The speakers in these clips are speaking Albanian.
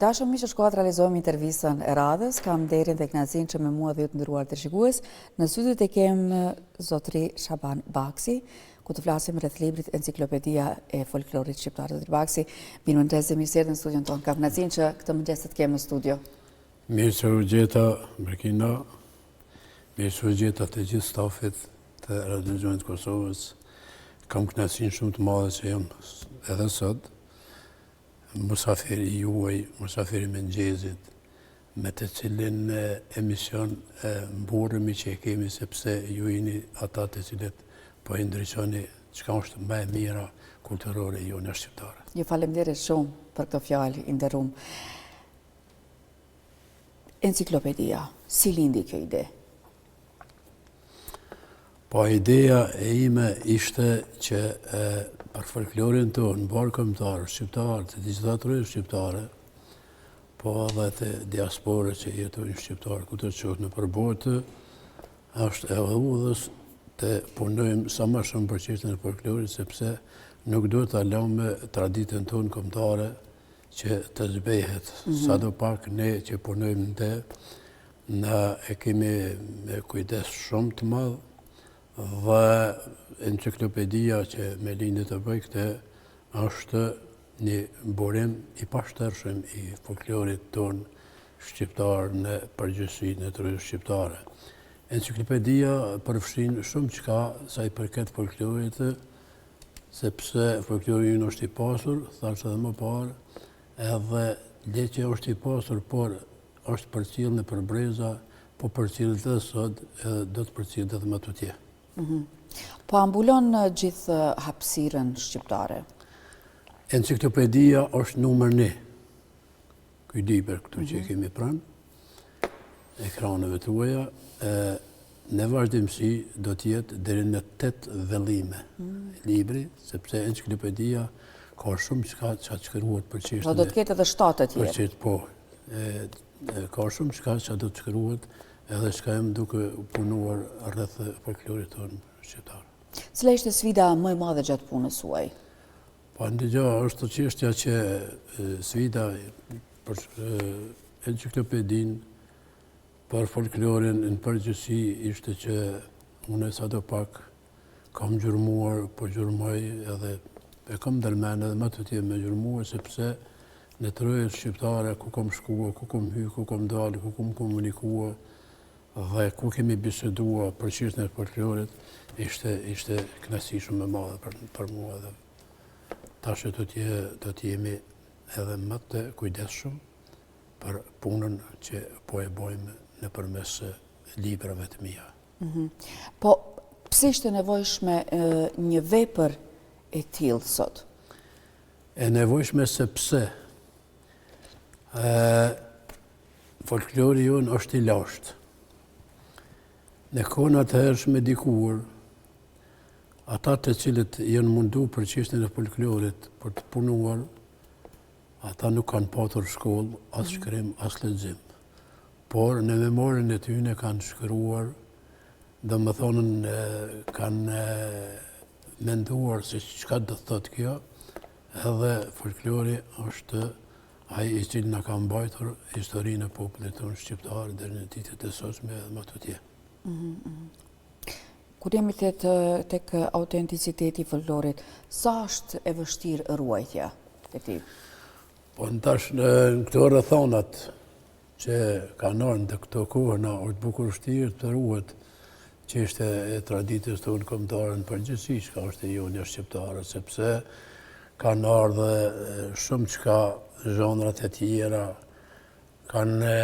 Dashur miq, shkoa të realizojmë intervistën e radhës. Kam nderin dhe kënaqësinë që me mua dhe ju të nderuar të shikues, në studiot e kem zotëri Shaban Baksi, ku të flasim rreth librit Enciklopedia e folklorit shqiptar. Zotëri Baksi, mirëmëngjes, mirë se erdhën në studion tonë. Kam kënaqësinë që këtë mëngjes të kem në studio. Mirë se u gjeta, Berkina. Mirë se u gjeta të gjithë stafit të Radiozionit Kosovës. Kam kënaqësinë shumë të madhe që jam edhe sot musafiri juaj, musafiri mëngjesit, me të cilin emision mburremi që e kemi, sepse ju jeni ata të cilët po e ndriçoni çka është më e mira kulturore jone shqiptare. Ju faleminderit shumë për këtë fjalë i nderuar. Enciklopedia, si lindi kjo ide? Po ideja e ime ishte që për folklorin tonë, mbarë kombëtar, shqiptarë, të gjitha trojë shqiptare, po edhe të diaspore që jetojnë shqiptarë, ku të qohë në përbotë, është e udhës të punojmë sa më shumë për çështjen e folklorit, sepse nuk do të lëmë traditën tonë kombëtare që të zbehet. Sadopak ne që punojmë në të, na e kemi me kujdes shumë të madh, dhe enciklopedia që me lindi të bëj këtë është një burim i pashtershëm i folklorit tonë shqiptar në përgjithësi në trojë shqiptare. Enciklopedia përfshin shumë çka sa i përket folklorit, sepse folklori ynë është i pasur, thash edhe më parë, edhe le që është i pasur, por është përcjellë në përbreza, po përcjellet edhe sot, edhe do të përcjellet edhe më tutje. Po ambulon gjithë hapësirën shqiptare? Enciklopedia është numër 1. Ky libër këtu që kemi pranë, ekraneve tuaja, në vazhdimsi do të jetë deri në 8 vellime libri, sepse enciklopedia ka shumë çka shkruhet për çështjen. Po do të ketë edhe 7 të tjerë. Po. Ka shumë çka do të shkruhet, edhe çka jam duke punuar rreth folklorit tonë shqiptar. Cila ishte sfida më e madhe gjatë punës suaj? Po ndëgjoj, është çështja që sfida për enciklopedinë, për folklorin në përgjithësi ishte që unë sadopak kam gjurmuar, po gjurmoj edhe e kam ndërmend edhe më të tjerë me gjurmuar, sepse në trojën shqiptare ku kam shkuar, ku kam hyrë, ku kam dalë, ku kam komunikuar, dhe ku kemi biseduar për çështjen e folklorit, ishte kënaqësi shumë e madhe për mua, dhe tash do të jemi edhe më të kujdesshëm për punën që po e bëjmë nëpërmes librave të mia. Po pse ishte nevojshme një vepër e tillë sot? E nevojshme sepse folklori jonë është i lashtë. Në kohën atëhershme dikur, ata të cilët janë mundu për çështjen e folklorit për të punuar, ata nuk kanë patur shkollë, as shkrim, as lexim. Por në memorin e tyre kanë shkruar, domethënë kanë menduar se çka do të thotë kjo, edhe folklori është ai i cili na ka mbajtur historinë e popullit tonë shqiptar deri në ditët e sotme edhe më tutje. Kur jemi tek autenticiteti i folklorit, sa është e vështirë ruajtja e tij? Po tash në këto rrethonat që kanë ardhur në këto kohë, na është bukur vështirë të ruhet çështja e traditës tonë kombëtare në përgjithësi, çka është e jonia shqiptare, sepse kanë ardhur shumë çka zhonrat e tjera, kanë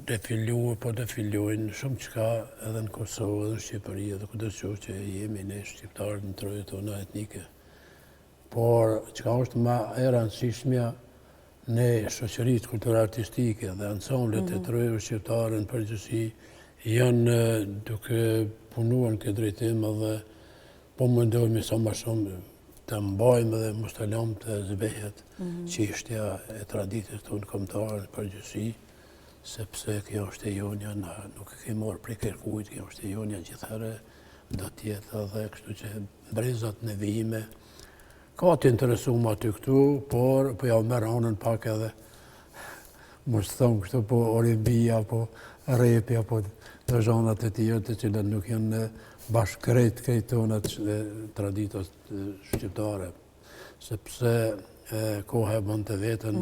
defiluar, po defilojnë shumë çka edhe në Kosovë, edhe në Shqipëri, edhe kudo që jemi ne shqiptarë në trojën tona etnike. Por çka është më e rëndësishmja, ne shoqëritë kulturartistike dhe ansamblet e trojës shqiptare në përgjithësi janë duke punuar në këtë drejtim, edhe po mundohemi sa më shumë të mbajmë dhe mos të lëmë të zbehet çështja e traditës tonë kombëtare në përgjithësi, sepse kjo është e jonja, nuk e kemi marrë prej kërkujt, kjo është e jonja gjithherë, do të jetë edhe kështu që brezat në vijime ka të interesuar aty këtu, por po ja merr anën pak edhe mos thonë kështu po orimbia, po repi, apo të zhanat e tjera të cilat nuk janë bashkë krejtonat e traditës shqiptare. Sepse koha e bën të vetën,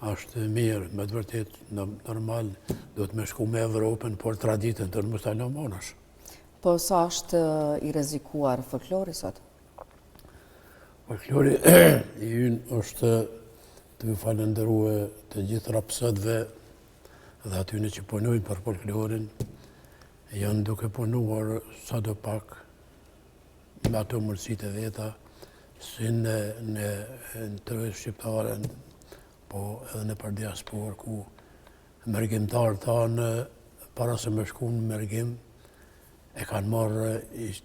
është mirë, me të vërtet, normal, do të me shku me Evropën, por traditën të mos ta lëmë monash. Po sa është i rrezikuar folklori sot? Folklori i ynë është të ju falenderue të gjithë rapsëtve dhe atyne që punojnë për folklorin, janë duke punuar sa do pak me ato mundësit e veta, si në tërë shqiptare, po edhe në për diaspor, ku mërgjimtarë tanë, para se me shku në mërgjim, e kanë marrë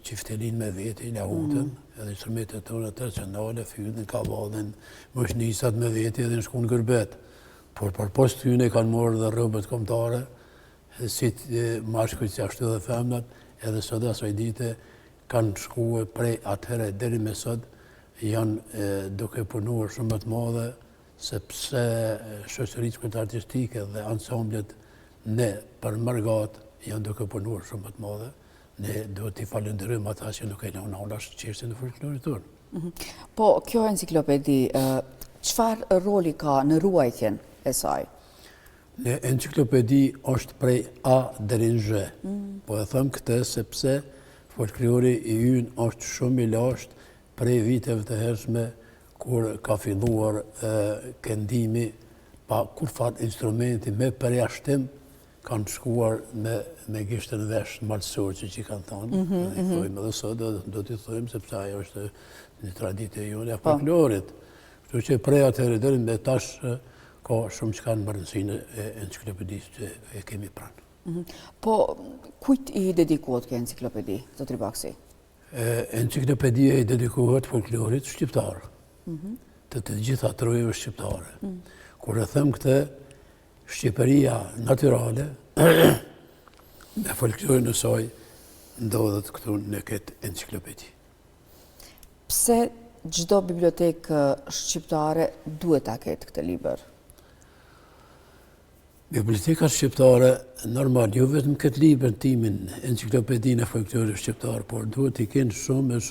qiftelin me vete, i lahutën, edhe instrumentet tonë tradicionale, fyllin, kavalin, mëshnisat me vete edhe në shku në gërbet. Por për post tyne kanë marrë dhe rëbët kombëtare, si mashkujt si ashtu dhe femnat, edhe sot asaj dite kanë shkuar prej atëhere deri me sot, janë duke punuar shumë më të madhe, sepse shoqëritë artistike dhe ansamblet ne për mërgat janë duke punuar shumë më të madhe. Ne duhet t'i falenderojmë ata që nuk e lënë anash çështjen e folklorit tonë. Po kjo enciklopedi, çfarë roli ka në ruajtjen e saj? Në enciklopedi është prej A deri në Z. Po e them këtë sepse folklori i ynë është shumë i lashtë prej viteve të hershme kur ka filluar këndimi pa kurfat instrumenti me përjashtim kanë shkuar me gishtën vesh malësor që i kanë thonë. I thojmë edhe sot, do t'i thojmë sepse ajo është një traditë e jone e folklorit. Kështu që prej atëherë deri me tash ka shumë që kanë bërënësinë e enciklopedisë që e kemi pranë. Po, kujt i dedikohet kjo enciklopedi, zotri Baksi? Enciklopedia i dedikohet folklorit shqiptar, të gjitha trojeve shqiptare. Kur e them këtë, Shqipëria natyrale, me folklorin e saj, ndodhet këtu në këtë enciklopedi. Pse çdo bibliotekë shqiptare duhet ta ketë këtë libër? Bibliotekat shqiptare, normal, jo vetëm këtë libër timin, enciklopedinë e folklorit shqiptar, por duhet i kenë shumë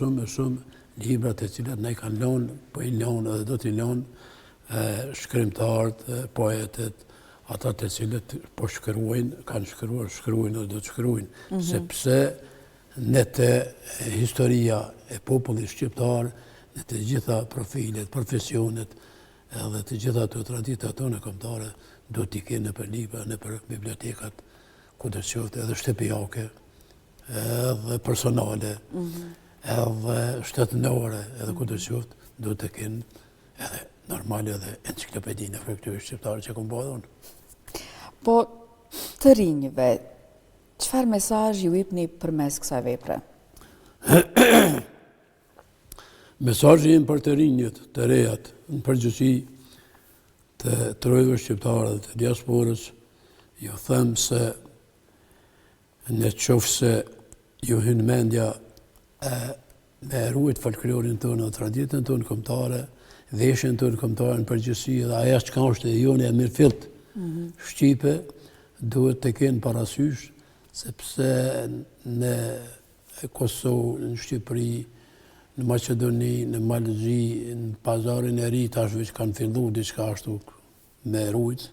librat e cilat ne kanë lënë, po i lënë edhe do t'i lënë shkrimtarët, poetët, ata të cilët po shkruajnë, kanë shkruajnë dhe do të shkruajnë, sepse në të historia e popullit shqiptar, në të gjitha profilet, profesionet, edhe të gjitha të traditat tona kombëtare, do t'i kenë në për libra, në për bibliotekat, ku të qoftë edhe shtëpiake, edhe personale, edhe shtetënore, edhe ku të qoftë, do të kenë edhe normale edhe enciklopedinë e folklorit shqiptar që kom bëdhë unë. Po, të rinjve, çfarë mesazh ju jepni përmes kësaj vepre? Mesazhi im për të rinjët, të rejat, në përgjithësi të trojve shqiptare dhe të diasporës, ju them se në qoftë se ju hyn mendja me ruajt folklorin tonë dhe traditën tonë kombëtare, veshjen tonë kombëtare në përgjithësi dhe ajo që ka është e jone e mirëfillt Shqipe, duhet të kenë parasysh, sepse në Kosovë, në Shqipëri, në Maqedoni, në Malëzi, në pazarin e ri, tash veç kanë fillu diçka ashtu me rujt,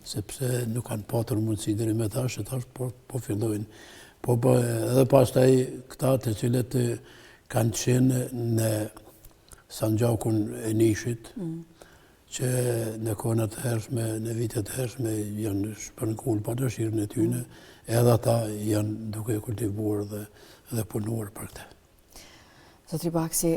sepse nuk kanë patër mundësi deri me tash, e tash po fillojnë. Po edhe pastaj këta të cilët kanë qenë në Sanxhakun e Nishit, që në kohët e hershme, në vitet e hershme janë shpërngull pa dëshirën e tyne, edhe ata janë duke kultivuar dhe punuar për këtë. Zotri Baksi,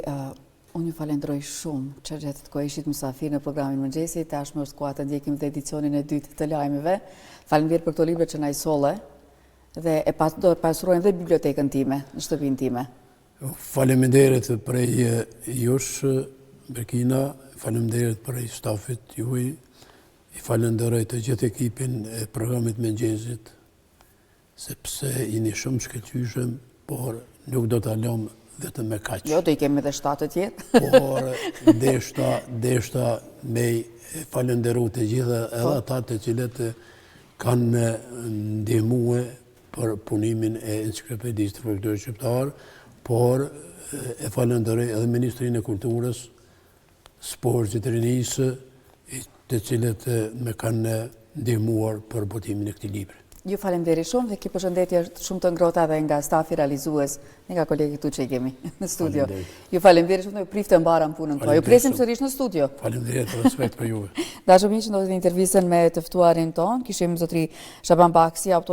unë ju falenderoj shumë që gjatë kohë ishit mysafir në programin Mëngjesit, tashmë është koha të ndjekim dhe edicionin e dytë të lajmeve. Faleminderit për këto libra që na i solle dhe do e pasurojnë dhe bibliotekën time, në shtëpinë time. Faleminderit prej jush, Berkina, faleminderit prej stafit juaj, i falenderoj të gjithë ekipin e programit Mëngjesit, sepse jeni shumë shkëlqyshëm, por nuk do ta lëm vetëm me kaq. Jo, do I kemi edhe 7 tjetë. Por deshta me falenderu të gjitha edhe ata të cilët kanë ndihmue për punimin e enciklopedisë të folklorit shqiptar, por e falenderoj edhe Ministrinë e Kulturës, Sportit, Rinisë, të cilët me kanë ndihmuar për botimin e këtij libri. Ju falemderi shumë dhe ki përshëndetje shumë të ngrota dhe nga stafi realizues, nga kolegi këtu që I kemi në studio. Ju falemderi shumë dhe ju prifte mbara në punën tuaj. Ju presim sërish në studio. Falemderi të respekt për juve. Dashur miq, që ndodhet intervistën me të ftuarin ton, kishim zotri Shaban Baksi, autor